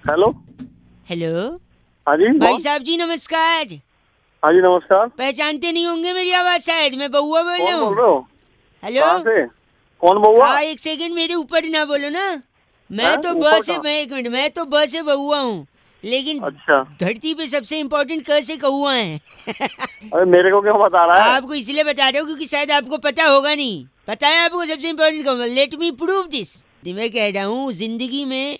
Hello. Hello हाँ जी भाई कौन? साहब जी, नमस्कार। हाँ जी नमस्कार। पहचानते नहीं होंगे मेरी आवाज, शायद मैं बउआ बोल रहा कौन बोल हूँ। रहे हो? हेलो। कहाँ से? कौन बउआ? हाँ, एक सेकंड मेरे ऊपर ना बोलो ना। है मैं तो ब ऊपर से का? मैं एक मिनट, मैं तो ब से बउआ हूँ, लेकिन अच्छा। धरती पे सबसे इम्पोर्टेंट क से कौआ है। अरे मेरे को क्यों बता रहा है? आपको इसलिए बता रहा हूँ क्योंकि शायद आपको पता होगा नहीं। पता है आपको सबसे इम्पोर्टेंट कौआ? Let me prove this. मैं कह रहा हूँ, जिंदगी में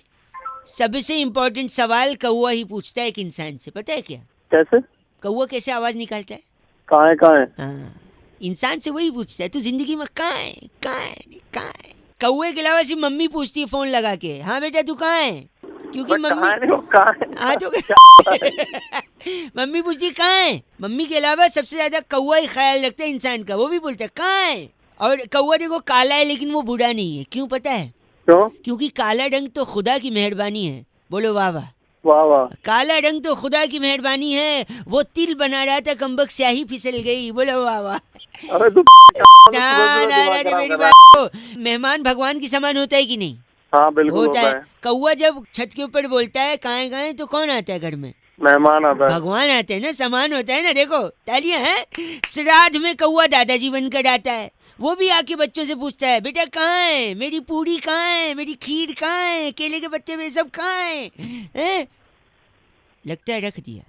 सबसे इम्पोर्टेंट सवाल कौआ ही पूछता है एक इंसान से, पता है क्या? कैसे? कौआ कैसे आवाज निकालता है? कहाँ है कहाँ है? हाँ, इंसान से वही पूछता है, तू जिंदगी में कहाँ है, कहाँ है, कहाँ है। कौए के अलावा सिर्फ मम्मी पूछती है फोन लगा के, हाँ बेटा तू कहाँ है, क्योंकि मैं कहाँ मम्मी है नहीं वो कहाँ है? हाँ तो क्या होता है? मम्मी पूछती है कहाँ है। मम्मी के अलावा सबसे ज्यादा कौआ ही ख्याल रखता है इंसान का, वो भी बोलता है कहाँ है। और कौआ देखो काला है लेकिन वो बूढ़ा नहीं है, क्यों पता है? क्यों? क्योंकि काला रंग तो खुदा की मेहरबानी है। बोलो वाह वाह। वाह वाह। काला रंग तो खुदा की मेहरबानी है, वो तिल बना रहा था कमबक स्याही फिसल गई। बोलो वाह वाह। अरे तू ना सुबह सुबह ना दिमाग ना ना, खराब मेरी कर रहा बात है। को, मेहमान भगवान की समान होता है कि नहीं? हाँ बिल्कुल होता होता है। है। कौआ जब छत के ऊपर बोलता है काहे काहे, तो कौन आता है घर में? मेहमान आता है। भगवान आते हैं ना, समान होता है ना। देखो तालियां हैं। श्राद्ध में कौआ दादाजी बनकर आता है, वो भी आके बच्चों से पूछता है बेटा कहाँ है, मेरी पूरी कहाँ है, मेरी खीर कहाँ है, केले के पत्ते में सब कहाँ है, हैं? लगता है रख दिया।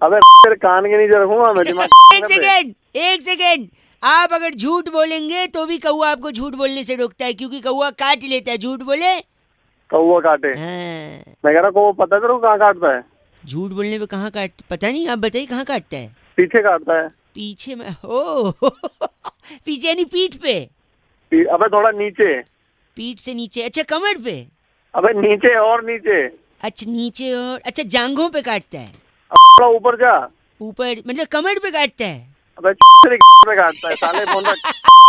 अबे तेरे कान के नीचे रखूंगा मैं दिमाग एक कर दे। सेकेंड, एक सेकेंड। आप अगर झूठ बोलेंगे तो भी कौआ आपको झूठ बोलने से रोकता है, क्योंकि कौआ काट लेता है झूठ बोले। कौवा काटे? हाँ, मैं कह रहा कौवा पता है तेरे को कहाँ काटता है? झूठ बोलने पे कहाँ काट, पता नहीं, आप बताइए कहाँ काटता है? पीछे काटता है। पीछे में? ओ पीछे नहीं, पीठ पे। अबे थोड़ा नीचे। पीठ से नीचे, अच्छा कमर पे। अबे नीचे और नीचे। अच्छा नीचे, और अच्छा जांघों पे काटता है। थोड़ा ऊपर जा। ऊपर मतलब कमर पे काटता है। अबे तेरे पे काटता है साले फोन रख।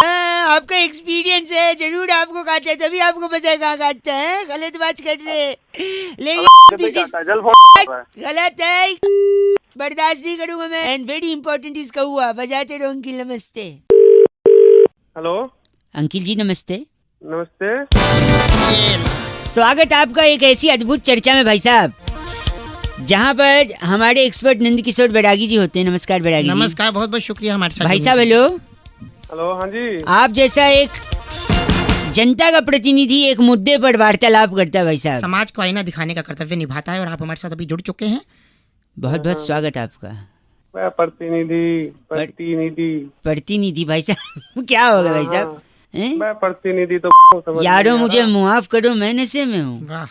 हाँ, आपका एक्सपीरियंस है, जरूर आपको काटता है, तभी आपको पता है कहाँ काटता है। गलत बात कर रहे हैं। लेकिन पे दिस इज काटता है जल फोन कर रहा है। गलत है, बर्दाश्त नहीं करूंगा मैं। एंड वेरी इंपॉर्टेंट इज कौआ। बजाते रहो अंकिल, नमस्ते। हेलो। अंकिल जी नमस्ते। नमस्ते। स्वागत आपका एक ऐसी अद्भुत चर्चा में भाई साहब, जहाँ पर हमारे एक्सपर्ट नंद किशोर बैरागी जी होते हैं। नमस्कार बैरागी जी। नमस्कार, बहुत बहुत शुक्रिया हमारे साथ भाई जुड़ने साहब के लिए। हेलो। हेलो हाँ जी। आप जैसा एक जनता का प्रतिनिधि एक मुद्दे पर वार्तालाप करता है भाई साहब। समाज को आईना दिखाने का कर्तव्य निभाता है और आप हमारे साथ अभी जुड़ चुके हैं। बहुत बहुत स्वागत आपका। मैं प्रतिनिधि प्रतिनिधि भाई साहब क्या होगा भाई साहब? हैं? मैं प्रतिनिधि तो समझ यारो नहीं आ मुझे रहा। मुआफ करो, मैं नशे में हूँ। वाह,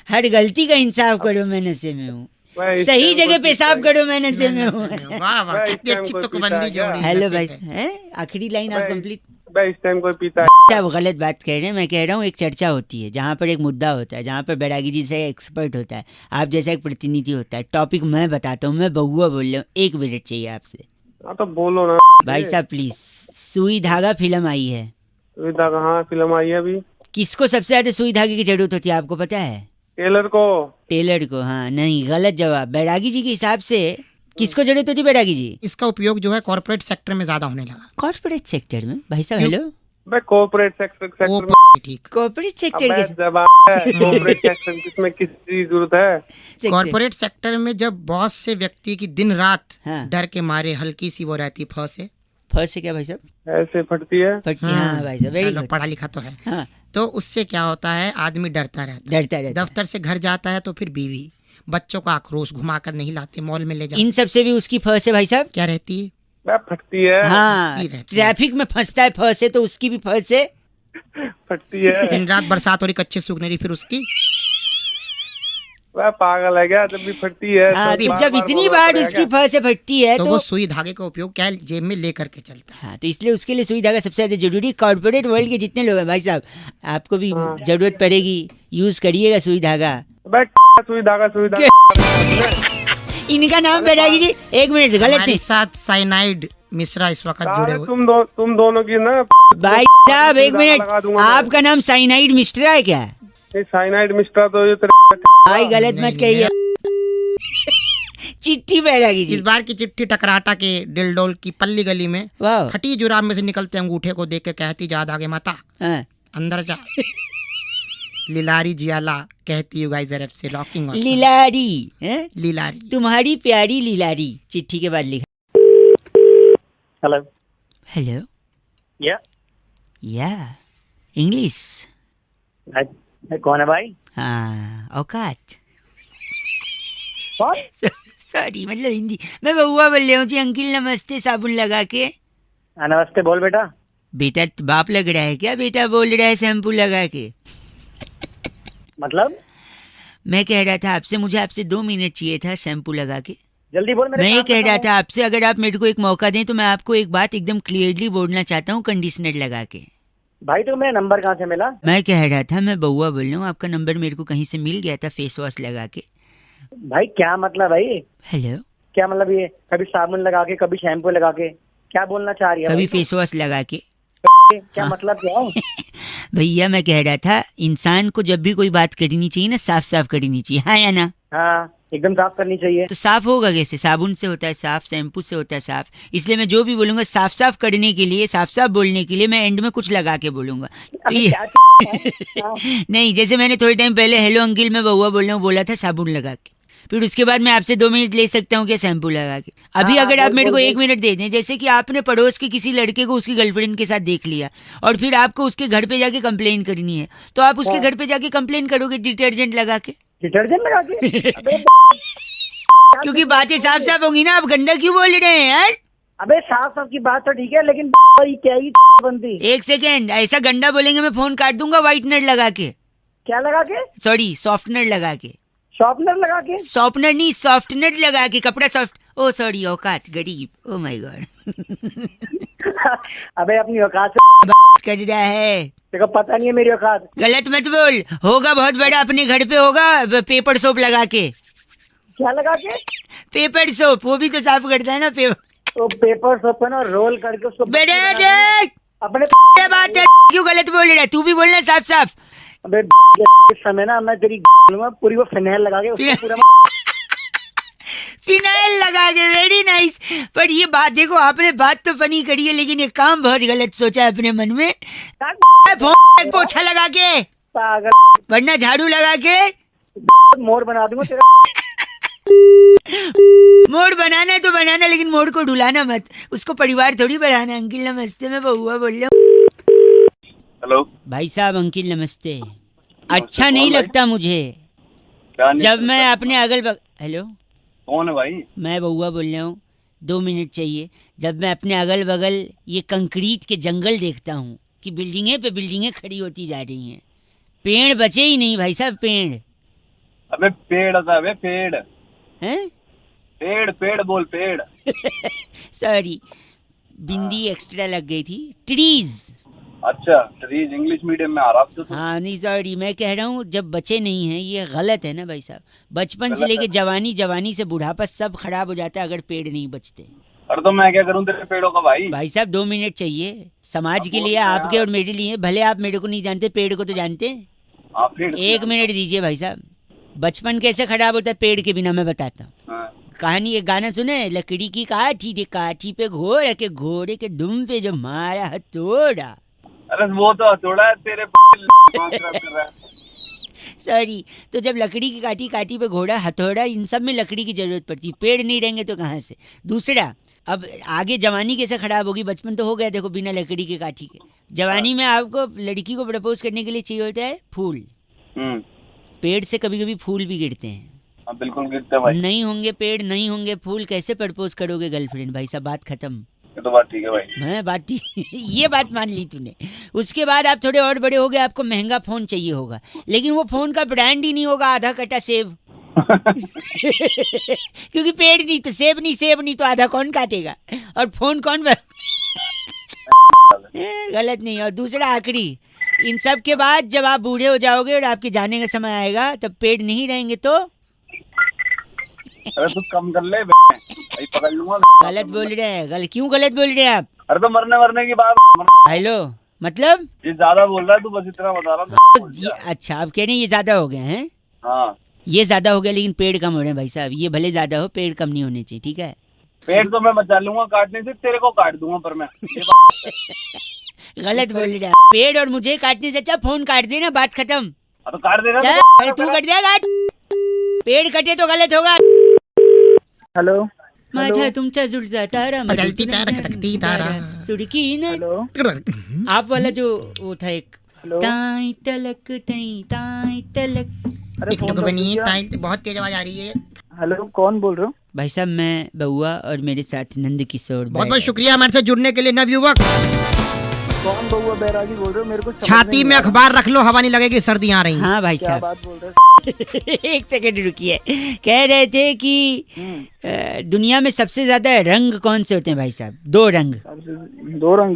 हर गलती का इंसाफ करो, मैं नशे में हूँ। मैं इस सही टाइम जगह कोई पेशाब पीता करो, मैं नशे में हूँ। वाह वाह, मैं इस कितनी टाइम अच्छी कोई तुकबंदी पीता है जोड़ी। हेलो नसीब भाई, है। हैं? आखिरी लाइन आप मैं कंप्लीट। मैं इस टाइम कोई पीता है। आप गलत बात कह रहे हैं। मैं कह रहा हूँ एक चर्चा होती है जहाँ पर एक मुद्दा होता है, जहाँ पर बैरागी जी से एक्सपर्ट होता है, आप जैसा एक प्रतिनिधि होता है। टॉपिक मैं बताता हूँ, मैं बउआ बोल रहा हूँ, 1 मिनट चाहिए आपसे। हाँ तो बोलो ना भाई साहब प्लीज। सुई धागा फिल्म आई है, सुविधा कहाँ फिल्म आई है अभी? किसको सबसे ज्यादा सुई धागे की जरूरत होती है आपको पता है? टेलर को। टेलर को? हाँ नहीं, गलत जवाब। बैरागी जी के हिसाब से किसको जरूरत होती है बैरागी जी? इसका उपयोग जो है कॉर्पोरेट सेक्टर में ज्यादा होने लगा। कॉर्पोरेट सेक्टर में? भाई साहब क्यों? हेलो। मैं कॉर्पोरेट सेक्टर वो में। ठीक। कॉर्पोरेट सेक्टर अबे के जवाब है कॉर्पोरेट सेक्टर किसमें किसकी जरूरत है? सेक्टर। कॉर्पोरेट सेक्टर में जब बॉस से व्यक्ति की दिन रात हाँ। डर के मारे हल्की सी वो रहती फंसे फर्स्ट से क्या भाई साहब? ऐसे फटती है। फटती, हाँ भाई साहब वेरी चलो, गुड। पढ़ा लिखा तो है। हाँ, तो उससे क्या होता है, आदमी डरता रहता है। डरता रहता है। दफ्तर से घर जाता है तो फिर बीवी बच्चों का आक्रोश घुमा कर नहीं लाते, मॉल में ले जाते। इन सब से भी उसकी फर्स्ट है भाई साहब। क्या रहती है? मैं फटती है। हाँ, रहती है। ट्रैफिक में फंसता है फर्स्ट है, तो उसकी भी फर्स्ट है। फटती है। दिन रात बरसात हो रही, कच्चे सूखने रही, फिर उसकी वह पागल है क्या? जब भी फटती है हाँ, तो तो बार जब बार इतनी बोलना बार पड़ेगा उसकी क्या? फर्स्ट है फटती है तो तो वो सुई धागे का उपयोग क्या है, जेब में लेकर के चलता है। हाँ, तो इसलिए उसके लिए सुई धागा सबसे ज्यादा जरूरी। कॉर्पोरेट वर्ल्ड के जितने लोग हैं भाई साहब, आपको भी हाँ। जरूरत पड़ेगी, यूज करिएगा सुई धागा। मैं सुई धागा इनका नाम बैरागी जी। 1 मिनट, गलत हमारे नहीं साथ साइनाइड मिश्रा इस वक्त जुड़े साले हुए। तुम दोनों की ना भाई साहब। 1 सुई धागा लगा मिनट, दूंगा मैं। आपका नाम साइनाइड मिस्ट्रा है क्या? ये साइनाइड मिस्टर तो ये भाई गलत नहीं, मत कहिए। चिट्ठी बैरागी इस जी। बार की चिट्ठी टकराटा के डिलडोल की पल्ली गली में वाह। फटी जुराब में से निकलते अंगूठे को देख के कहती, जा आगे माता हाँ। अंदर जा। लिलारी जियाला कहती you guys are F rocking लीलारी हैं? लिलारी तुम्हारी प्यारी लीलारी चिट्ठी के बाद लिखा। हेलो। हेलो या या इंग्लिश। कौन है भाई? हाँ औकात। कौन? सॉरी मतलब हिंदी। मैं बउआ बोल रहा हूँ जी। अंकिल नमस्ते साबुन लगा के। नमस्ते, बोल बेटा। बेटा बाप लग रहा है क्या? बेटा बोल रहा है शैम्पू लगा के। मतलब? मैं कह रहा था आपसे, मुझे आपसे 2 मिनट चाहिए था शैम्पू लगा के। जल्दी बोल। मैं ये कह रहा था आपसे, अगर आप मेरे को एक मौका दें तो मैं आपको एक बात एकदम क्लियरली बोलना चाहता हूँ कंडीशनर लगा के। भाई तो मेरा नंबर कहाँ से मिला? मैं कह रहा था, मैं बउआ बोल रहा हूँ, आपका नंबर मेरे को कहीं से मिल गया था फेस वॉश लगा के। भाई क्या मतलब भाई? हेलो क्या मतलब ये कभी साबुन लगा के कभी शैम्पू लगा के क्या बोलना चाह रही है? कभी फेस वॉश लगा के। क्या मतलब क्या है? भैया मैं कह रहा था, इंसान को जब भी कोई बात करनी चाहिए ना, साफ साफ करनी चाहिए, हाँ या ना? हाँ एकदम साफ करनी चाहिए। तो साफ होगा कैसे? साबुन से होता है साफ, शैम्पू से होता है साफ। इसलिए मैं जो भी बोलूंगा साफ साफ करने के लिए, साफ साफ बोलने के लिए मैं एंड में कुछ लगा के बोलूंगा। तो ये नहीं, जैसे मैंने थोड़े टाइम पहले हेलो अंकिल मैं बउआ बोल रहा हूँ बोला था साबुन लगा के, फिर उसके बाद मैं आपसे 2 मिनट ले सकता हूँ क्या शैम्पू लगा के? अभी हाँ, अगर आप बोल, मेरे को बोल, 1 मिनट दे दें, जैसे कि आपने पड़ोस के किसी लड़के को उसकी गर्लफ्रेंड के साथ देख लिया और फिर आपको उसके घर पे जाके कंप्लेन करनी है, तो आप उसके घर पे जाके कंप्लेन करोगे डिटर्जेंट लगा के? डिटर्जेंट लगा के? अबे क्योंकि बातें साफ साफ होंगी ना। आप गंदा क्यों बोल रहे हैं यार? अबे साफ साफ की बात तो ठीक है, लेकिन क्या ही बनती? 1 सेकेंड, ऐसा गंदा बोलेंगे मैं फोन काट दूंगा। व्हाइटनर लगा के। क्या लगा के? सॉरी सॉफ्टनर लगा के। शॉर्पनर लगा के? सॉफ्टनर नहीं, सॉफ्टनर लगा के, कपड़ा सॉफ्ट। ओ सॉरी औकात गरीब। Oh my God. अबे अपनी औकात से कर रहा है। तेरे को पता नहीं है मेरी औकात। गलत मत बोल। होगा बहुत बड़ा, अपने घर पे होगा पेपर सोप लगा के। क्या लगा के? पेपर सोप, वो भी तो साफ करता है ना पेपर। तो पेपर सोप है ना, रोल करके उसको बेटे अपने क्या बात है, क्यों गलत बोल रहा है? तू भी बोलना साफ साफ। अबे इस समय ना मैं तेरी पूरी वो फिनाइल लगा के उसको पूरा फिनाइल लगा के। Very nice. पर ये बात देखो, आपने बात तो फनी करी है, लेकिन ये काम बहुत गलत सोचा है अपने मन में। फोन पोछा लगा के, पागल, वरना झाड़ू लगा के मोर बना दूंगा तेरा। मोड़ बनाना है तो बनाना, लेकिन मोड़ को ढुलाना मत। उसको परिवार थोड़ी बढ़ाना। अंकिल नमस्ते, मैं बउआ बोल रहा हूँ। हेलो भाई साहब अंकिल नमस्ते। अच्छा नहीं लगता मुझे जब मैं अपने अगल बगल। हेलो कौन है भाई? मैं बउआ बोल रहा हूँ। 2 मिनट चाहिए। जब मैं अपने अगल बगल ये कंक्रीट के जंगल देखता हूँ कि बिल्डिंगें पे बिल्डिंगें खड़ी होती जा रही हैं, पेड़ बचे ही नहीं भाई साहब, पेड़। अबे पेड़ होता है, पेड़ हैं? पेड़ पेड़ बोल, पेड़। सॉरी, बिंदी एक्स्ट्रा लग गई थी। ट्रीज। अच्छा ट्रीज इंग्लिश मीडियम में आ रहा था। हाँ नहीं सॉरी, मैं कह रहा हूँ जब बचे नहीं हैं, ये गलत है ना भाई साहब। बचपन से गलत लेके है। जवानी, जवानी से बुढ़ापा सब खराब हो जाता है अगर पेड़ नहीं बचते। अरे तो मैं क्या करूं तेरे पेड़ों का भाई? भाई साहब 2 मिनट चाहिए समाज अब के बोल लिए, ना आपके यार। और मेरे लिए। भले आप मेरे को नहीं जानते, पेड़ को तो जानते हैं। हाँ पेड़ 1 मिनट दीजिए भाई साहब। बचपन कैसे खराब होता है पेड़ के बिना, मैं बताता हूँ। हाँ। कहानी, एक गाना सुने, लकड़ी की काठी रे काठी पे घोड़ा के, घोड़े के दुम पे जो मारा हथौड़ा। अरे वो तो हथौड़ा है तेरे दिमाग खराब कर रहा है। सॉरी, तो जब लकड़ी की काठी, काठी पे घोड़ा, हथौड़ा, इन सब में लकड़ी की जरूरत पड़ती है। पेड़ नहीं रहेंगे तो कहाँ से? दूसरा, अब आगे जवानी कैसे खराब होगी? बचपन तो हो गया देखो बिना लकड़ी के काठी के। जवानी में आपको लड़की को प्रपोज करने के लिए चाहिए होता है फूल। पेड़ से कभी कभी फूल भी गिरते हैं। हाँ बिल्कुल गिरता है भाई। नहीं होंगे पेड़, नहीं होंगे फूल, कैसे प्रपोज करोगे गर्लफ्रेंड? भाई साहब बात खत्म। ये तो बात ठीक है भाई। मैं बात ये बात मान ली तूने। उसके बाद आप थोड़े और बड़े हो गए, आपको महंगा फोन चाहिए होगा, लेकिन वो फोन का ब्रांड ही नहीं होगा आधा कटा सेब। क्योंकि पेड़ नहीं तो सेब नहीं, सेब नहीं तो आधा कौन काटेगा, और फोन कौन गलत नहीं। और दूसरा आखिरी, इन सब के बाद जब आप बूढ़े हो जाओगे और आपके जाने का समय आएगा, तब पेड़ नहीं रहेंगे तो अरे तू कम कर ले भाई, पकड़ लूंगा। गलत बोल रहे हैं। क्यों गलत बोल रहे हैं आप? अरे तो मरने मरने की बात। हेलो मतलब ये ज्यादा बोल रहा है तू, बस इतना बता रहा था। अच्छा आप कह रहे हैं ये ज्यादा हो गए हैं? हाँ ये ज्यादा हो गया, लेकिन पेड़ कम हो रहे हैं भाई साहब। ये भले ज्यादा हो, पेड़ कम नहीं होने चाहिए, ठीक है? पेड़ तो मैं बचा लूंगा काटने से, तेरे को काट दूंगा पर मैं। गलत बोल रहा है। पेड़ और मुझे काटने से अच्छा फोन काट देना, बात खत्म। अब काट दे चल भाई, तू कट जाएगा। पेड़ कटे तो गलत होगा। हेलो माझा तुमचा जुळता तारा बदलती तारा खटकती तारा सुड़की न। हेलो आप वाला जो वो था एक हेलो ताई तलक ताई तलक। अरे फोन टिकटॉक तो बनी कीजिए। है, बहुत तेज आवाज आ रही है। हेलो कौन बोल रहे हो? भाई साहब मैं बउआ और मेरे साथ नंद किशोर। बहुत बहुत शुक्रिया हमारे साथ जुड़ने के लिए नवयुवक। कौन बउआ बैरागी बोल रहे हो? मेरे को समझ छाती नहीं में आ रहा। अखबार रख लो, हवा नहीं लगेगी, सर्दी आ रही है। हाँ भाई क्या साहब बात बोल रहे हो? एक सेकंड रुकिए। कह रहे थे कि दुनिया में सबसे ज्यादा रंग कौन से होते हैं भाई साहब? दो रंग सबसे दो रंग,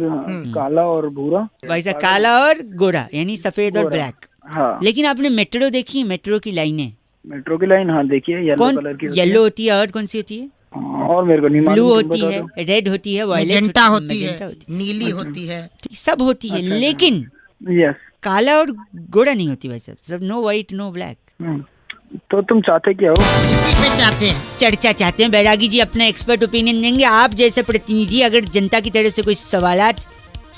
काला और भूरा। भाई साहब, काला और गोरा, यानी सफेद और गोरा। ब्लैक। हाँ लेकिन आपने मेट्रो देखी? मेट्रो की लाइनें मेट्रो की लाइन, हाँ देखिए येलो कौन? कलर की होती येलो होती है और कौन सी होती है? है। और मेरे को नहीं ब्लू मालूम, तुम होती बता है, दो। रेड होती है, वायलेट मैजेंटा होती मैजेंटा है, नीली होती है। सब होती है। अच्छा, लेकिन यस। काला और गोरा नहीं होती भाई साहब। सब नो व्हाइट नो ब्लैक। तो तुम चाहते क्या हो? इसी पे चाहते हैं। चर्चा चाहते हैं। बैरागी जी अपना एक्सपर्ट ओपिनियन देंगे। आप जैसे प्रतिनिधि अगर जनता की तरफ से कोई सवालात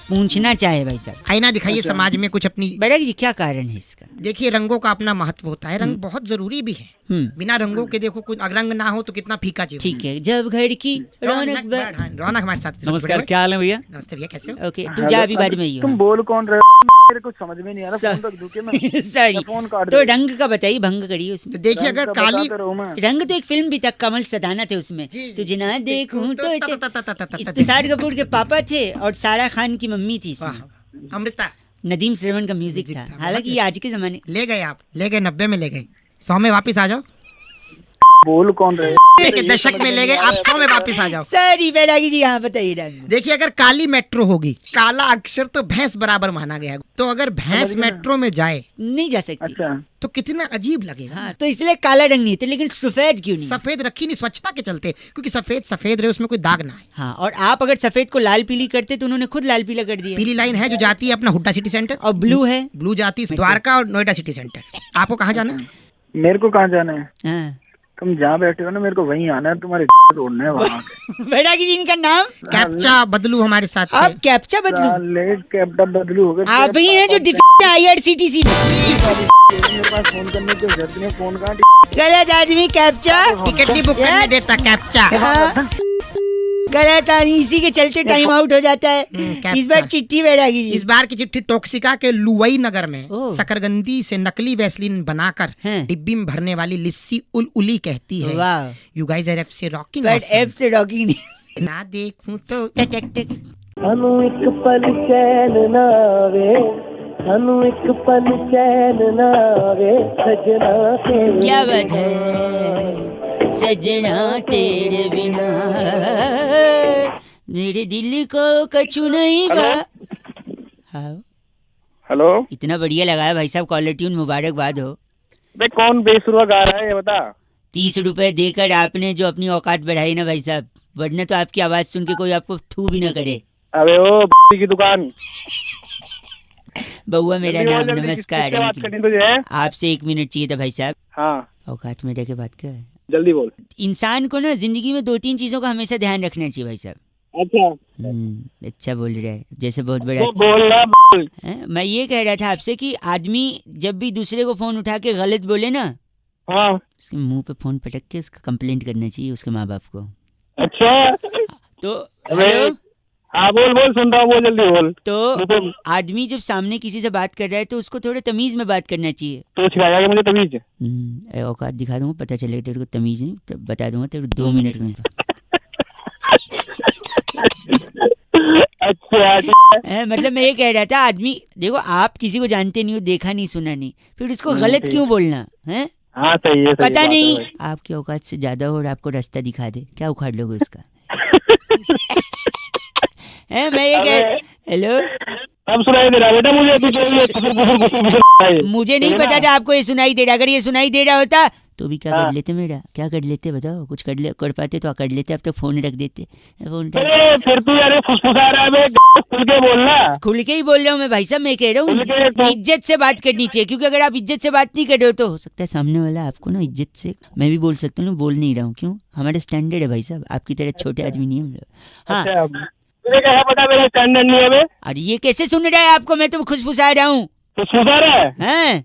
पूछना चाहे भाई साहब। आईना दिखाइए अच्छा। समाज में कुछ अपनी। बैरागी जी क्या कारण है इसका? देखिए रंगों का अपना महत्व होता है, रंग बहुत जरूरी भी है। बिना रंगों के देखो कोई रंग ना हो तो कितना फीका जीवन। ठीक है, जब घर की रौनक रौनक हमारे साथ। नमस्कार, क्या हाल है भैया? नमस्ते भैया, कैसे हो? ओके, तू जा अभी बाद में ही तुम हो। बोल कौन रहे हो? मेरे कुछ समझ में नहीं आ रहा। फोन रख दूं क्या मैं? सॉरी, फोन काट तो दे। रंग का बताइए, भंग करिए तो उसमें। देखिए अगर काली रंग तो एक फिल्म भी था, कमल सदाना थे उसमें। जी, तुझे ना देखूं तो वाह, तुषार कपूर के पापा थे और सारा खान की मम्मी थी इसमें। अमृता नदीम श्रवण का म्यूजिक था। था, हालांकि ये आज के जमाने। ले गए आप, ले गए 90 में ले गए, 100 में वापस आ जाओ। बोल कौन रहे? के दशक में ले गए, आप 100 में वापस आ जाओ। सॉरी बैरागी जी, यहाँ बताइए रंग। देखिए अगर काली मेट्रो होगी, काला अक्षर तो भैंस बराबर माना गया है, तो अगर भैंस मेट्रो में जाए नहीं जा सकती। अच्छा तो कितना अजीब लगेगा। हाँ, तो इसलिए काला रंग नहीं थे। लेकिन सफेद क्यों नहीं? सफेद रखी नहीं स्वच्छता के चलते, क्योंकि सफेद सफेद रहे, उसमें कोई दाग ना आए। हाँ, और आप अगर सफेद को लाल पीली करते तो उन्होंने खुद लाल पीला कर दिया। पीली लाइन है जो जाती है अपना हुड्डा सिटी सेंटर, और ब्लू है? ब्लू जाती है द्वारका और नोएडा सिटी सेंटर। आपको कहाँ जाना है? मेरे को कहाँ जाना है? हाँ। तुम जहाँ बैठे हो ना, मेरे को वहीं आना है। तुम्हारे तोड़ना है वहाँ के। बैरागी जी इनका नाम? कैप्चा बदलू हमारे साथ थे। आप कैप्चा बदलू? साले कैप्टा बदलू हो गए। आप ही हैं जो डिफेंस IRCTC में। मेरे पास फोन करने की जरूरत नहीं है। फोन कहाँ? गलत आदमी कैप्चा। टिकट नहीं बुक करने देता कैप्चा। हाँ, गलत आदमी, इसी के चलते टाइम आउट हो जाता है। कैप्चा। इस बार चिट्ठी बैरागी जी। इस बार की चिट्ठी टॉक्सिका के लुवई नगर में ओह। शकरगंदी से नकली वैसलीन बनाकर हैं। डिब्बी में भरने वाली लिस्सी उली कहती है, वाह, यू गाइस आर एफ से रॉकिंग। बट एफ से रॉकिंग नहीं। ना देखूं तो टक टक टक। सानू एक पल चैन ना आवे, सानू एक पल चैन ना आवे, सजना तेरे क्या बात है, सजना तेरे बिना मेरे दिल को कछु नहीं बा। हाँ, हेलो इतना बढ़िया लगा है भाई साहब, कॉलर ट्यून, मुबारकबाद हो। बे कौन बेसुरा गा रहा है ये बता। 30 रुपए देकर आपने जो अपनी औकात बढ़ाई ना भाई साहब, वरना तो आपकी आवाज सुन के कोई आपको थू भी ना करे। अबे ओ की दुकान। बउआ मेरा जल्दी नाम, बोल, जल्दी, नमस्कार। किससे बात करनी तुझे? आपसे 1 मिनट चाहिए था भाई साहब। हाँ औकात में रह के बात कर। जल्दी बोल। इंसान को ना जिंदगी में 2-3 चीजों का हमेशा ध्यान रखना चाहिए भाई साहब। अच्छा अच्छा बोल रहा है, जैसे बहुत बड़ा। तो बोल रहा बोल। मैं ये कह रहा था आपसे कि आदमी जब भी दूसरे को फोन उठा के गलत बोले ना, हाँ उसके मुंह पे फोन पटक के उसका कंप्लेंट करना चाहिए उसके माँ बाप को। अच्छा तो अबे, हेलो, हाँ बोल बोल, सुन रहा हूँ, बोल जल्दी बोल। तो आदमी जब सामने किसी से बात कर रहा है तो उसको थोड़ा तमीज में बात करना चाहिए। तो सिखाएगा कि मुझे तमीज? औकात दिखा दूंगा, पता चलेगा तेरे को तमीज नहीं, तो बता दूंगा तेरे को 2 मिनट में। अच्छा मतलब मैं ये कह रहा था, आदमी देखो, आप किसी को जानते नहीं हो, देखा नहीं सुना नहीं, फिर उसको गलत क्यों बोलना है? हाँ सही है, सही पता बात नहीं है आपकी औकात से ज्यादा हो और आपको रास्ता दिखा दे, क्या उखाड़ लोगे उसका? है मैं ये कह, हेलो, अब सुनाई दे रहा बेटा मुझे? तू जो मुझे नहीं पता था आपको ये सुनाई दे रहा। अगर ये सुनाई दे रहा होता तो भी क्या हाँ। कर लेते मेरा? क्या कर लेते बताओ? कुछ कर पाते तो कर लेते, अब तक फोन रख देते। फोन अरे फिर तू यार फुसफुसा रहा है बे, खुल के बोलना। खुल के ही बोल रहा हूँ मैं भाई साहब, मैं कह रहा खुल के हूँ इज्जत से बात करनी चाहिए, क्योंकि अगर आप इज्जत से बात नहीं कर रहे हो तो हो सकता है सामने वाला आपको ना इज्जत से, मैं भी बोल सकता हूँ, बोल नहीं रहा हूँ, क्यों? हमारा स्टैंडर्ड है भाई साहब, आपकी तरह छोटे आदमी नहीं हम लोग। हाँ, अच्छा, तुझे क्या पता मेरा स्टैंडर्ड नहीं है बे? और ये कैसे सुन रहा है आपको? मैं तो खुशफुसा रहा हूँ। फुसफुसा रहा है? हैं?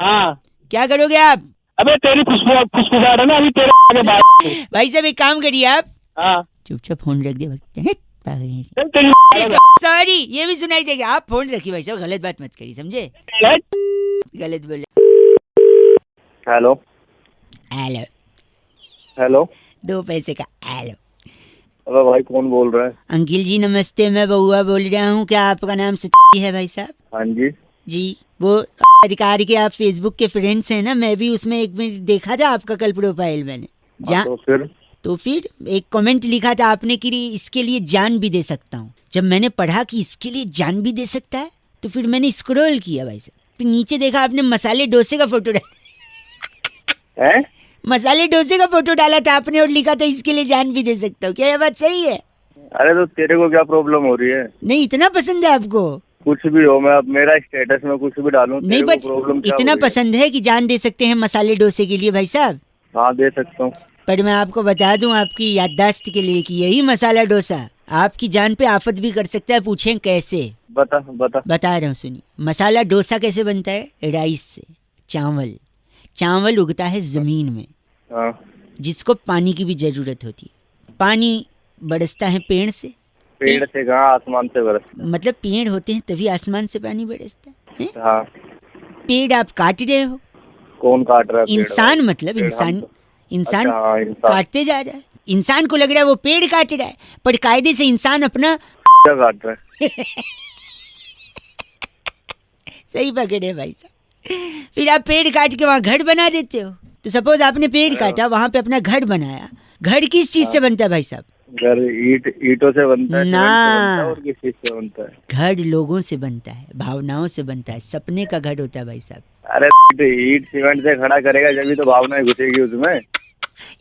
हाँ क्या करोगे आप? अबे तेरी फुसफुसाहट है ना अभी तेरे आगे बात। भाई साहब एक काम करिए आप, हाँ चुपचाप फोन रख दे। चल तेरी सॉरी, ये भी सुनाई देगा। आप फोन रखिए भाई साहब, गलत बात मत करिए, समझे? गलत बोले। Hello hello, hello. 2 पैसे का हेलो। अबे भाई कौन बोल रहा है? अंकिल जी नमस्ते, मैं बउआ बोल रहा हूँ। क्या आपका नाम सच्ची है भाई साहब? हाँ जी। जी, वो अधिकारी के आप फेसबुक के फ्रेंड्स हैं ना? मैं भी उसमें एक मिनट देखा था आपका कल प्रोफाइल मैंने। तो फिर एक कमेंट लिखा था आपने कि इसके लिए जान भी दे सकता हूँ। जब मैंने पढ़ा कि इसके लिए जान भी दे सकता है तो फिर मैंने स्क्रॉल किया भाई साहब, फिर नीचे देखा आपने मसाले डोसे का फोटो डाला। मसाले डोसे का फोटो डाला था आपने और लिखा था इसके लिए जान भी दे सकता हूँ। क्या ये बात सही है? अरे तो तेरे को क्या प्रॉब्लम हो रही है? नहीं, इतना पसंद है आपको? कुछ भी हो, मैं अब मेरा स्टेटस में कुछ भी डालूं, नहीं बट इतना पसंद है कि जान दे सकते हैं मसाले डोसे के लिए भाई साहब? हाँ दे सकता हूँ। पर मैं आपको बता दूं आपकी याददाश्त के लिए कि यही मसाला डोसा आपकी जान पे आफत भी कर सकता है। पूछें कैसे? बता रहा हूँ, सुनिए। मसाला डोसा कैसे बनता है? राइस से। चावल उगता है जमीन में, जिसको पानी की भी जरूरत होती है। पानी बरसता है पेड़ से कहाँ? आसमान से बरसता। मतलब पेड़ होते हैं तभी आसमान से पानी बरसता है। हाँ। पेड़ आप काट रहे हो। कौन काट रहा है? इंसान, मतलब इंसान काटते जा रहा है। इंसान को लग रहा है वो पेड़ काट रहा है, पर कायदे से इंसान अपना काट रहा है। सही पकड़े भाई साहब। फिर आप पेड़ काट के वहाँ घर बना देते हो। तो सपोज आपने पेड़ काटा, वहाँ पे अपना घर बनाया। घर किस चीज से बनता है भाई साहब? घर ईंटों से बनता है ना। और किस चीज से बनता है? घर लोगों से बनता है, भावनाओं से बनता है। सपने का घर होता है भाई साहब। अरे ईंट सीमेंट से खड़ा करेगा जब तो भावनाएं घुसेगी उसमें।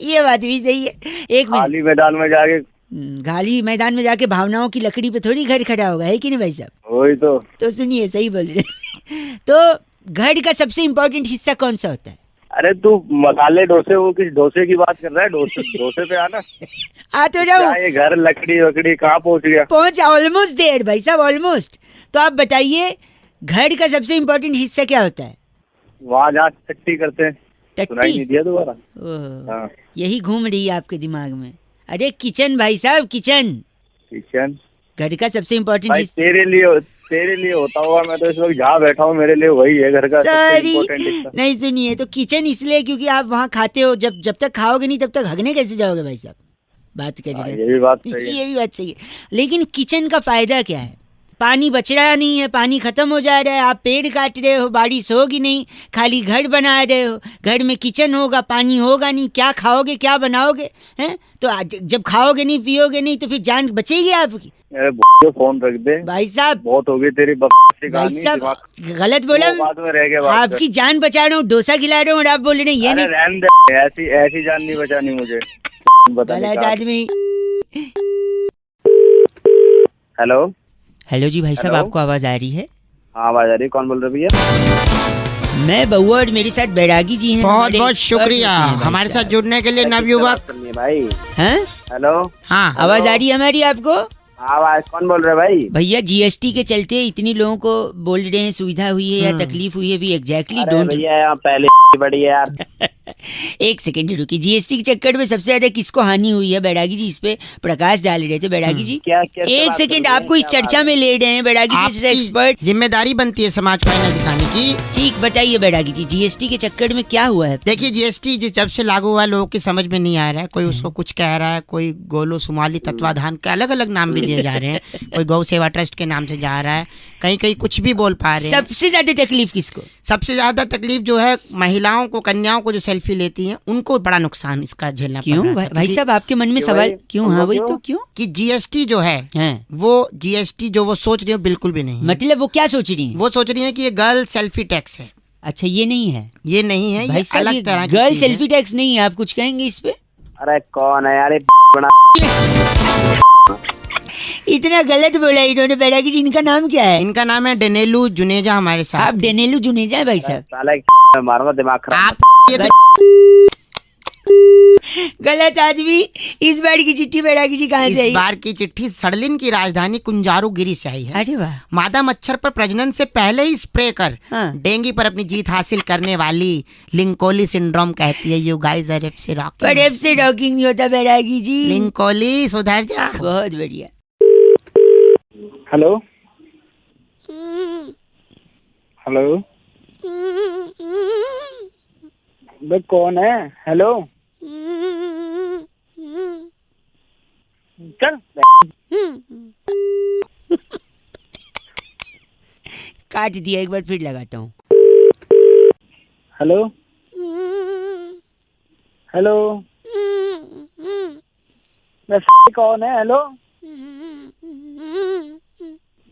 ये बात भी सही है। एक खाली मैदान में जाके भावनाओं की लकड़ी पे थोड़ी घर खड़ा होगा, है कि नहीं भाई साहब? वही तो सुनिए, सही बोल रहे। तो घर का सबसे इम्पोर्टेंट हिस्सा कौन सा होता है? अरे तू मसाले डोसे, वो किस डोसे की बात कर रहा है? डोसे पे आना। आ तो जाओ। ये घर लकड़ी वकड़ी कहाँ पहुँच गया? पहुँचा, ऑलमोस्ट देयर भाई साहब, ऑलमोस्ट। तो आप बताइए घर का सबसे इम्पोर्टेंट हिस्सा क्या होता है? वहाँ जहाँ टट्टी करते हैं। टट्टी नहीं दिया दोबारा? हाँ। यही घूम रही है आपके दिमाग में। अरे किचन भाई साहब, किचन घर का सबसे इम्पोर्टेंट हिस्सा। तेरे लिए होता होगा, मैं तो इस वक्त जहाँ बैठा हूँ मेरे लिए वही है घर का सबसे इम्पोर्टेंट हिस्सा। नहीं सुनिए, तो किचन इसलिए क्योंकि आप वहाँ खाते हो। जब तक खाओगे नहीं तब तक हगने कैसे जाओगे भाई साहब? बात करिए। ये भी बात सही है। लेकिन किचन का फायदा क्या है? पानी बच रहा नहीं है, पानी खत्म हो जा रहा है। आप पेड़ काट रहे हो, बारिश होगी नहीं, खाली घर बना रहे हो। घर में किचन होगा, पानी होगा नहीं, क्या खाओगे, क्या बनाओगे? हैं? तो जब खाओगे नहीं, पियोगे नहीं, तो फिर जान बचेगी आपकी? अरे फोन रख दे भाई साहब, बहुत हो गई तेरी भाई साहब। गलत बोला, बाद में रह गया। आपकी जान बचा रहा हूँ, डोसा खिला रहा हूँ और आप बोल रहे हैं ये नहीं। ऐसी जान नहीं बचानी मुझे। गलत आदमी। हेलो जी भाई साहब, आपको आवाज आ रही है? हाँ आवाज आ रही है। कौन बोल रहे भैया? मैं बउआ और मेरे साथ बैरागी जी हैं। बहुत बहुत शुक्रिया हमारे साथ जुड़ने के लिए नवयुवक भाई। हैं? हेलो। हाँ आवाज आ रही है हमारी आपको? आवाज कौन बोल रहे भाई? भैया जीएसटी के चलते इतनी लोगों को बोल रहे हैं सुविधा हुई है या तकलीफ हुई है भी एग्जैक्टली डोंट। भैया पहले बड़ी है यार। एक सेकंड रुकिए। जीएसटी के चक्कर में सबसे ज्यादा किसको हानि हुई है बैरागी जी? इस पे प्रकाश डाल रहे थे बैरागी जी। क्या एक सेकंड, आपको इस चर्चा में ले रहे हैं बैरागी जी से एक्सपर्ट। जिम्मेदारी बनती है समाज को आईना दिखाने की। ठीक, बताइए बैरागी जी, जीएसटी के चक्कर में क्या हुआ है? देखिए जीएसटी जब से लागू हुआ लोगों की समझ में नहीं आ रहा है। कोई उसको कुछ कह रहा है, कोई गोलो सुमाली तत्वाधान के अलग अलग नाम भी दिए जा रहे हैं। कोई गौ सेवा ट्रस्ट के नाम से जा रहा है, कहीं कहीं कुछ भी बोल पा रहे हैं। सबसे ज्यादा तकलीफ किसको? सबसे ज्यादा तकलीफ जो है महिलाओं को, कन्याओं को जो सेल्फी लेती हैं उनको बड़ा नुकसान इसका झेलना पड़ रहा है। क्यों भाई साहब, आपके मन में सवाल क्यों? हाँ वही तो, क्यों कि जीएसटी जो है वो जीएसटी जो वो सोच रही है बिल्कुल भी नहीं। मतलब वो क्या सोच रही है? वो सोच रही है कि ये गर्ल सेल्फी टैक्स है। अच्छा, ये नहीं है? ये नहीं है, ये अलग तरह की गर्ल सेल्फी टैक्स नहीं है। आप कुछ कहेंगे इस पे? अरे कौन है यार? इतना गलत बोला इन्होंने बैरागी जी। इनका नाम क्या है? इनका नाम है डेनेलू जुनेजा हमारे साथ। आप डेनेलू जुनेजा है भाई साहब? मारूंगा दिमाग खराब। आप गलत आदमी। इस बार की चिट्ठी बैरागी जी कहाँ से आई? इस बार की चिट्ठी सरलिन की राजधानी कुंजारुगिरी से आई है। अरे वाह। मादा मच्छर पर प्रजनन से पहले ही स्प्रे कर हाँ। डेंगू पर अपनी जीत हासिल करने वाली लिंकोली सिंड्रोम कहती है यू गाइस आर एफ से पर रॉकिंग। एफ से रॉकिंग नहीं होता बैरागी जी। लिंकोली सुधर जा। बहुत बढ़िया। हेलो हेलो भाई कौन है? हेलो चल काट दिया, एक बार फिर लगाता हूँ। हेलो हेलो कौन है? हेलो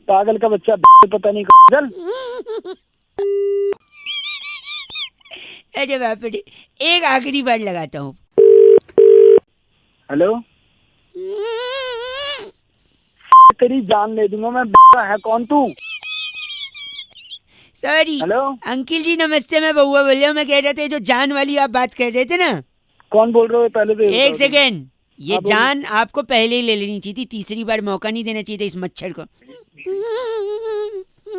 पागल का बच्चा पता नहीं चल। अरे बाप रे, एक आखिरी बार लगाता हूँ। हेलो तेरी जान ले दूंगा मैं। है कौन तू? सॉरी हेलो अंकिल जी नमस्ते, मैं बउआ बोल रहा हूँ। मैं कह रहे थे जो जान वाली आप बात कर रहे थे ना। कौन बोल रहे हो? पहले तो एक सेकेंड, ये हाँ, बोलो। जान आपको पहले ही ले लेनी चाहिए थी, तीसरी बार मौका नहीं देना चाहिए था इस मच्छर को।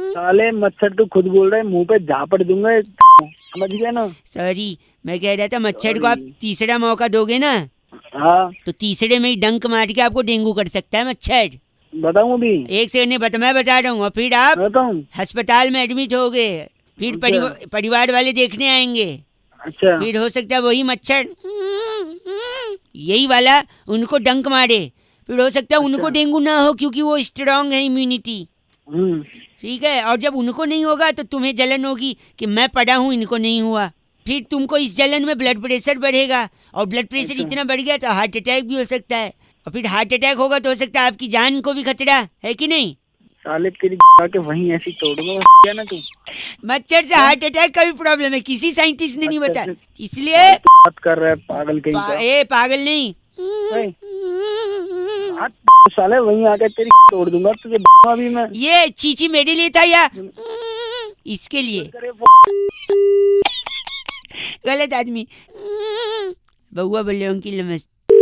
साले मच्छर तू खुद बोल रहे, मुंह पे झापड़ दूंगा, समझ गया ना? सॉरी, मैं कह रहा था मच्छर को आप तीसरा मौका दोगे ना हाँ तो तीसरे में ही डंक मार के आपको डेंगू कर सकता है मच्छर। बताऊं अभी? एक सेकंड नहीं मैं बता रहा हूँ। और फिर आप बताऊं? अस्पताल में एडमिट हो गए, फिर अच्छा। परिवार वाले देखने आएंगे, अच्छा फिर हो सकता है वही मच्छर यही वाला उनको डंक मारे, फिर हो सकता है उनको डेंगू ना हो क्योंकि वो स्ट्रांग है इम्यूनिटी। ठीक है, और जब उनको नहीं होगा तो तुम्हें जलन होगी कि मैं पढ़ा हूँ इनको नहीं हुआ, फिर तुमको इस जलन में ब्लड प्रेशर बढ़ेगा, और ब्लड प्रेशर अच्छा। इतना बढ़ गया तो हार्ट अटैक भी हो सकता है, और फिर हार्ट अटैक होगा तो हो सकता है आपकी जान को भी खतरा है कि नहीं। साले तेरी के वहीं ऐसी तोड़ दूंगा क्या ना तू? मच्छर से हार्ट अटैक का भी प्रॉब्लम है, किसी साइंटिस्ट ने नहीं अच्छा, बताया, इसलिए बात कर रहा है पागल कहीं का। ए पागल नहीं, साले वहीं आके तेरी तोड़ दूंगा तुझे अभी मैं। ये चीची मेरे लिए था या इसके लिए? गलत आदमी। बउआ बोले अंकिल नमस्ते।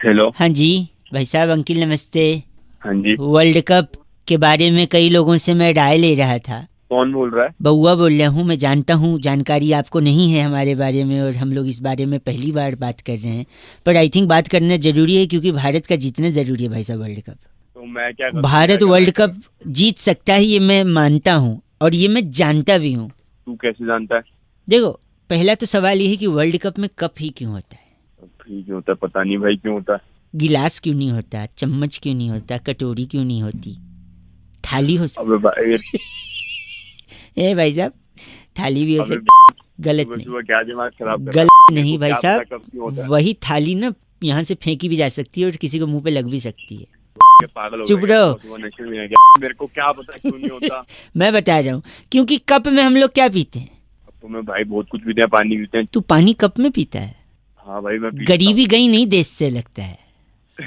हेलो हाँ जी भाई साहब, अंकिल नमस्ते। हाँ जी वर्ल्ड कप के बारे में कई लोगों से मैं राय ले रहा था। कौन बोल रहा है? बउआ बोल रहा हूँ। मैं जानता हूँ जानकारी आपको नहीं है हमारे बारे में, और हम लोग इस बारे में पहली बार बात कर रहे हैं, पर आई थिंक बात करना जरूरी है क्योंकि भारत का जीतना जरूरी है भाई साहब वर्ल्ड कप। तो मैं क्या करूं? भारत वर्ल्ड कप जीत सकता है ये मैं मानता हूँ, और ये मैं जानता भी हूँ। तू कैसे जानता है? देखो पहला तो सवाल ये है कि वर्ल्ड कप में कप ही क्यों होता है? क्यों होता है पता नहीं भाई, क्यों होता है? गिलास क्यों नहीं होता, चम्मच क्यों नहीं होता, कटोरी क्यों नहीं होती, थाली हो अबे भाई ए भाई साहब थाली भी हो अबे सकती, गलत नहीं, सुबह क्या दिमाग खराब कर गलत रहा है? नहीं मेरे को भाई क्या साहब, पता कब क्यों होता है? वही थाली ना यहाँ से फेंकी भी जा सकती है और किसी को मुंह पे लग भी सकती है। ये पागल हो चुप गया, रहो। सुबह नशे में है क्या? मेरे को क्या पता क्यों नहीं होता? मैं बता रहा हूँ क्योंकि कप में हम लोग क्या पीते हैं? तो मैं भाई बहुत कुछ पीते हैं, पानी पीते हैं। तू पानी कप में पीता है? हाँ भाई मैं पीता गरीबी गई नहीं देश से लगता है। हूँ।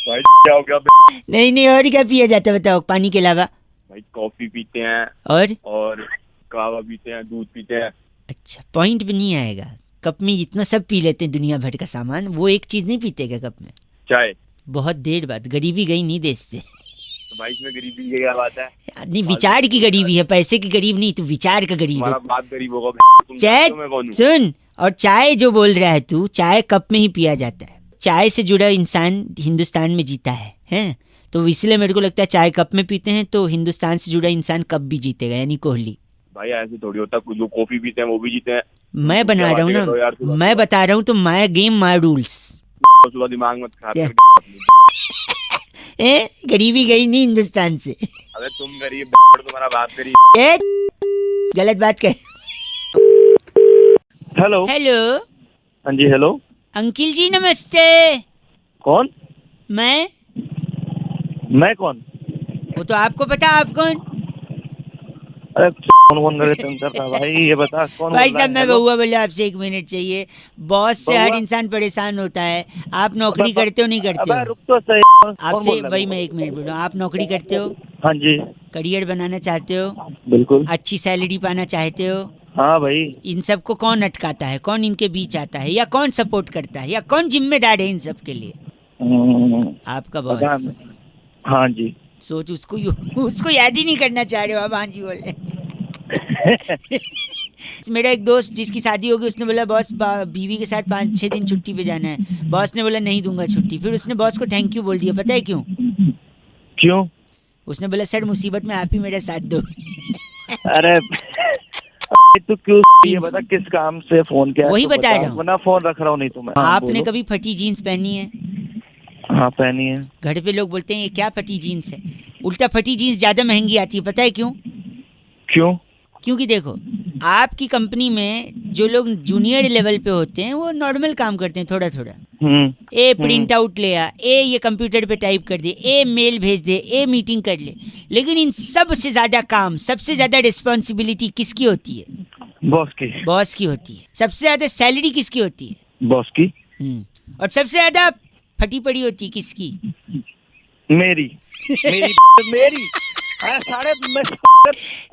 भाई क्या हो गया? नहीं और क्या पिया जाता है बताओ पानी के अलावा? भाई कॉफी पीते हैं और कहवा पीते हैं, दूध पीते हैं। अच्छा पॉइंट भी नहीं आएगा, कप में इतना सब पी लेते हैं दुनिया भर का सामान, वो एक चीज नहीं पीते क्या कप में? चाय। बहुत देर बाद, गरीबी गई नहीं देश से। तो भाई इसमें गरीबी की क्या बात है? नहीं विचार की गरीबी है, पैसे की गरीब नहीं, तू विचार का गरीब है। तुम्हारा बाप गरीब होगा, तुम चाय जानते हो मैं कौन हूँ? सुन, और चाय जो बोल रहा है तू, चाय कप में ही पिया जाता है। चाय से जुड़ा इंसान हिंदुस्तान में जीता है, हैं? तो इसलिए मेरे को लगता है चाय कप में पीते हैं तो हिंदुस्तान से जुड़ा इंसान कब भी जीतेगा, यानी कोहली। भाई ऐसे थोड़ी होता, कुछ जो कॉफी पीते हैं वो भी जीते हैं। मैं बना रहा हूँ ना, मैं बता रहा हूँ तो माय गेम माय रूल्स। सुबह दिमाग मत खराब क्या? कर। ए गरीबी गई नहीं हिंदुस्तान से। अबे तुम गरीब, तुम्हारा बाप गरीब। ए गलत बात कह। हेलो हेलो हाँ जी हेलो। अंकिल जी नमस्ते। कौन? मैं कौन? वो तो आपको पता, आप कौन? अरे कौन कर रहा भाई, ये बता कौन? भाई साहब मैं बउआ बोले आपसे 1 मिनट चाहिए। बॉस से हर इंसान परेशान होता है। आप नौकरी करते हो नहीं करते हो? रुक तो सही। आपसे भाई मैं 1 मिनट बोल रहा हूँ, आप नौकरी करते हो? हाँ जी करियर बनाना चाहते हो? बिल्कुल। अच्छी सैलरी पाना चाहते हो? हाँ भाई। इन सबको कौन अटकाता है, कौन इनके बीच आता है, या कौन सपोर्ट करता है, या कौन जिम्मेदार है इन सब के लिए? आपका पता बॉस। नहीं। हाँ जी। सोच, उसको याद ही नहीं करना चाह रहे हो आप। हाँ जी बोल रहे। मेरा एक दोस्त जिसकी शादी होगी, उसने बोला बॉस बीवी के साथ 5-6 दिन छुट्टी पे जाना है। बॉस ने बोला नहीं दूंगा छुट्टी। फिर उसने बॉस को थैंक यू बोल दिया। पता है क्यों? क्यों? उसने बोला सर मुसीबत में आप ही मेरा साथ दो। अरे तू क्यों ये बता किस काम से फोन किया? वही तो बता रहा हूँ। वरना फोन रख रहा हूँ नहीं तो मैं। आपने बोलो। कभी फटी जीन्स पहनी है? हाँ पहनी है। घर पे लोग बोलते हैं ये क्या फटी जीन्स है। उल्टा फटी जीन्स ज्यादा महंगी आती है। पता है क्यों? क्यों? क्योंकि देखो, आपकी कंपनी में जो लोग जूनियर लेवल पे होते हैं वो नॉर्मल काम करते हैं, थोड़ा थोड़ा। ए प्रिंट आउट ले आ, ए ये कंप्यूटर पे टाइप कर दे, ए मेल भेज दे, ए मीटिंग कर ले। लेकिन इन सब से ज्यादा काम, सबसे ज्यादा रिस्पॉन्सिबिलिटी किसकी होती है? बॉस की। बॉस की होती है। सबसे ज्यादा सैलरी किसकी होती है? बॉस की। और सबसे ज्यादा फटी पड़ी होती है किसकी? मेरी। मेरी। सारे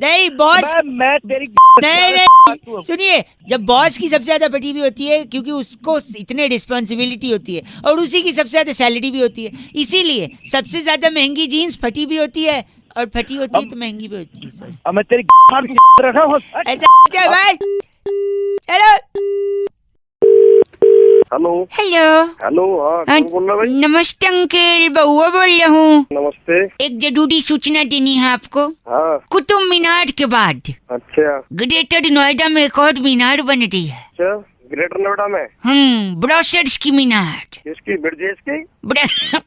नहीं बॉस। मैं तेरी नहीं सुनिए, जब बॉस की सबसे ज्यादा फटी भी होती है क्योंकि उसको इतने रिस्पॉन्सिबिलिटी होती है, और उसी की सबसे ज्यादा सैलरी भी होती है। इसीलिए सबसे ज्यादा महंगी जीन्स फटी भी होती है, और फटी होती है तो महंगी भी होती है। सर अब मैं तेरी रखा हूँ। ऐसा क्या भाई? Hello hello hello hello. हाँ कौन बोल रहा है भाई? नमस्ते अंकल, बउआ बोल रहा हूँ। नमस्ते। एक जरूरी सूचना देनी है आपको। हाँ। कुतुब मीनार के बाद अच्छा। ग्रेटर नोएडा में एक और मीनार बन रही है। अच्छा ग्रेटर नोएडा में? ब्रोशर्स की मीनार। किसकी? ब्रिजेश की?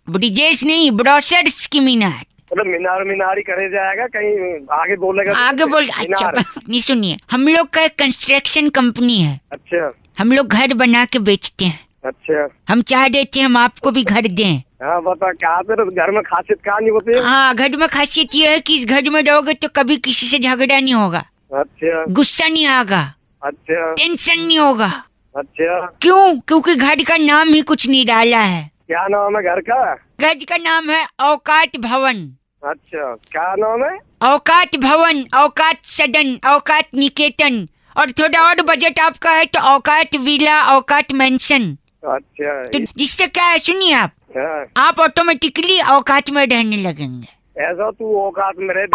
ब्रिजेश नहीं, ब्रोशर्स की मीनार। मतलब मीनार ही करे जाएगा, कहीं आगे बोलेगा? आगे बोल। अच्छा नहीं, सुनिए, हम लोग का एक कंस्ट्रक्शन कंपनी है। अच्छा। हम लोग घर बना के बेचते हैं। अच्छा। हम चाह रहे थे हम आपको भी घर दें। हाँ बता, क्या तेरे घर में खासियत क्या नहीं होती? हाँ, घर में खासियत ये है कि इस घर में रहोगे तो कभी किसी से झगड़ा नहीं होगा। अच्छा। गुस्सा नहीं आएगा। अच्छा। टेंशन नहीं होगा। अच्छा। क्यों? क्योंकि घर का नाम ही कुछ नहीं डाला है। क्या नाम है घर का? घर का नाम है औकात भवन। अच्छा, क्या नाम है? औकात भवन, औकात सदन, औकात निकेतन, और थोड़ा और बजट आपका है तो औकात विला, औकात मेंशन। अच्छा। तो जिससे क्या है, सुनिए आप ऑटोमेटिकली औकात में रहने लगेंगे। ऐसा तू औकात में रहे।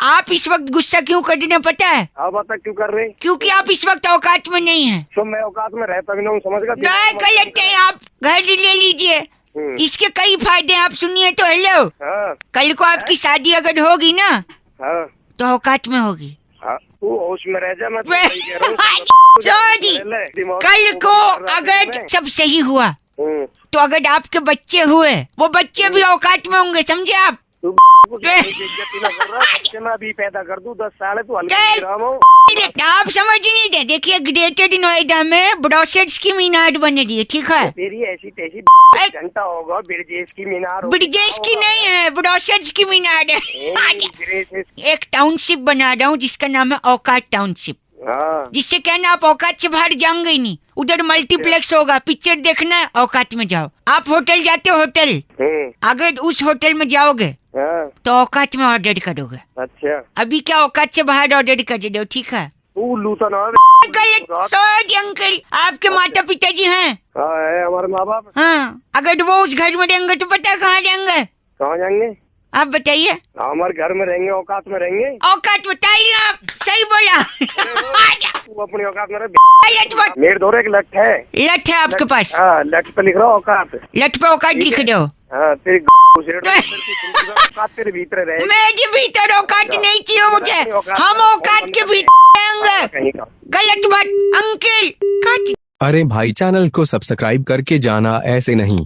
आप इस वक्त गुस्सा क्यों कर रहे हैं पता है? हाँ बता क्यों कर रहे? क्योंकि आप इस वक्त औकात में नहीं है। तो मैं औकात में रहता भी नहीं हूँ, समझ गया? नहीं गलत है, आप घर ले लीजिए। इसके कई फायदे आप सुनिए तो। हेलो, कल को आपकी शादी अगर होगी ना तो औकात में होगी। तू होश में रह जा। मैं तो सही कह रहा हूँ। कल को अगर सब सही हुआ तो अगर आपके बच्चे हुए, वो बच्चे भी औकात में होंगे, समझे आप? मैं अभी पैदा कर दूं 10 साल है तू आप समझ नहीं रहे। देखिए, ग्रेटर नोएडा में ब्रोशर्स की मीनार बन रही है, ठीक है? तेरी ऐसी तैसी घंटा होगा। ब्रिजेश की मीनार? ब्रिजेश की नहीं है, ब्रोशर्स की मीनार है। एक टाउनशिप बना रहा हूँ जिसका नाम है औकात टाउनशिप। जिससे क्या ना, आप औकात से बाहर जाएंगे ही नहीं। उधर मल्टीप्लेक्स होगा, पिक्चर देखना है औकात में जाओ। आप होटल जाते हो, होटल, अगर उस होटल में जाओगे तो औकात में ऑर्डर करोगे। अच्छा। अभी क्या औकात से बाहर ऑर्डर कर दो, ठीक है? तू लूटा ना। गलत। सॉरी अंकल, आपके माता पिताजी हैं? हाँ है, हमारे माँ बाप। हाँ, अगर वो उस घर में रहेंगे तो पता कहाँ रहेंगे? कहाँ जाएंगे आप बताइए। हमारे घर में रहेंगे, औकात में रहेंगे। औकात बताइए, आप सही बोला। तू अपनी औकात में रह। मेरे दौरे एक लठ है। लठ है आपके पास? हाँ, लठ पे लिख रहा हूँ औकात। लठ पे औकात लिख दो। हाँ, तेरी औकात तेरे भीतर रहे। मेरे भीतर औकात नहीं चाहिए मुझे। हम औकात के भीतर रहेंगे। गलत बात अंकल। अरे भाई, चैनल को सब्सक्राइब करके जाना, ऐसे नहीं।